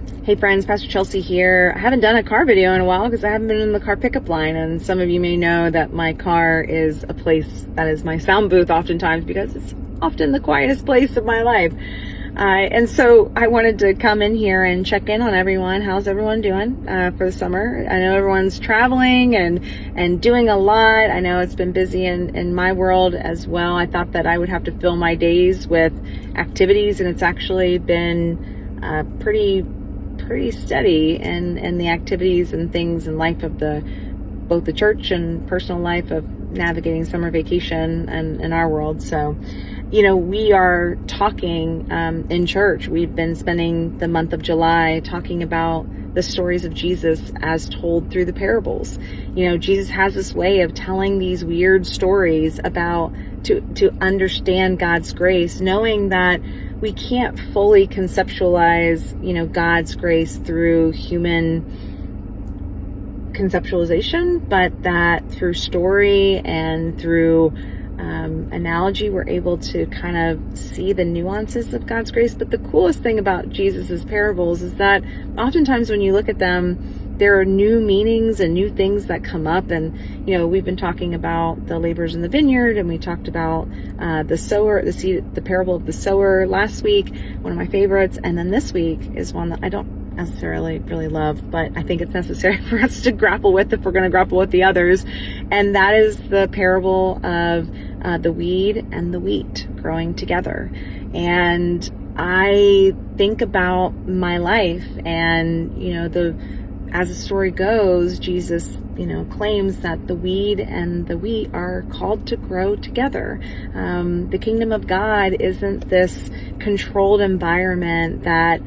Hey friends, Pastor Chelsea here. I haven't done a car video in a while because I haven't been in the car pickup line, and some of you may know that my car is a place that is my sound booth oftentimes because it's often the quietest place of my life. And so I wanted to come in here and check in on everyone. How's everyone doing for the summer? I know everyone's traveling and doing a lot. I know it's been busy in my world as well. I thought that I would have to fill my days with activities, and it's actually been pretty steady in the activities and things in life of both the church and personal life of navigating summer vacation and in our world. So, we are talking in church. We've been spending the month of July talking about the stories of Jesus as told through the parables. Jesus has this way of telling these weird stories about to understand God's grace, knowing that we can't fully conceptualize, God's grace through human conceptualization, but that through story and through analogy, we're able to kind of see the nuances of God's grace. But the coolest thing about Jesus's parables is that oftentimes when you look at them, there are new meanings and new things that come up. And, we've been talking about the laborers in the vineyard, and we talked about the sower, the parable of the sower last week, one of my favorites. And then this week is one that I don't necessarily really love, but I think it's necessary for us to grapple with if we're going to grapple with the others. And that is the parable of the weed and the wheat growing together. And I think about my life, and, as the story goes, Jesus, claims that the weed and the wheat are called to grow together. The kingdom of God isn't this controlled environment that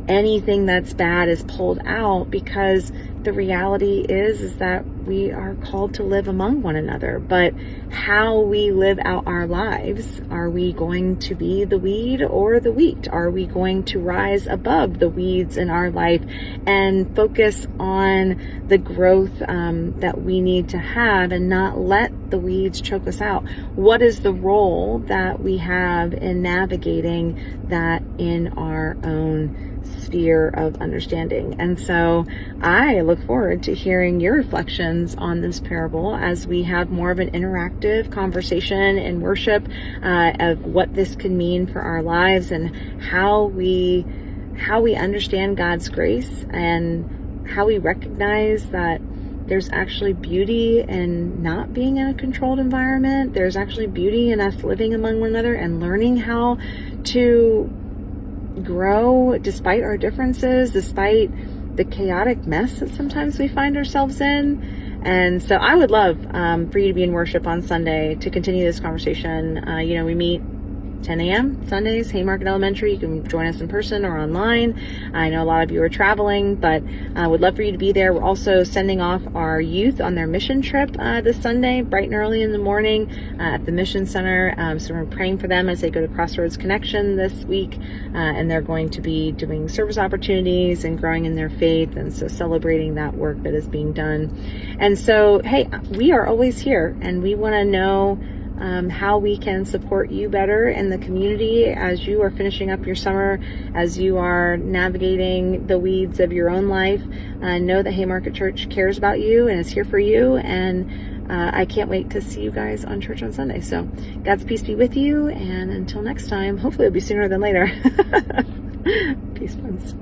anything that's bad is pulled out, because the reality is that we are called to live among one another. But how we live out our lives, are we going to be the weed or the wheat? Are we going to rise above the weeds in our life and focus on the growth that we need to have and not let the weeds choke us out? What is the role that we have in navigating that in our own sphere of understanding? And so I look forward to hearing your reflections on this parable as we have more of an interactive conversation in worship of what this could mean for our lives and how we understand God's grace, and how we recognize that there's actually beauty in not being in a controlled environment. There's actually beauty in us living among one another and learning how to grow despite our differences, despite the chaotic mess that sometimes we find ourselves in. And so I would love for you to be in worship on Sunday to continue this conversation. We meet 10 a.m. Sundays, Haymarket Elementary. You can join us in person or online. I know a lot of you are traveling, but I would love for you to be there. We're also sending off our youth on their mission trip this Sunday, bright and early in the morning at the Mission Center. So we're praying for them as they go to Crossroads Connection this week. And they're going to be doing service opportunities and growing in their faith. And so celebrating that work that is being done. And so, hey, we are always here, and we want to know how we can support you better in the community as you are finishing up your summer, as you are navigating the weeds of your own life. Know that Haymarket Church cares about you and is here for you, and I can't wait to see you guys on church on Sunday. So God's peace be with you, and until next time, hopefully it'll be sooner than later. Peace, friends.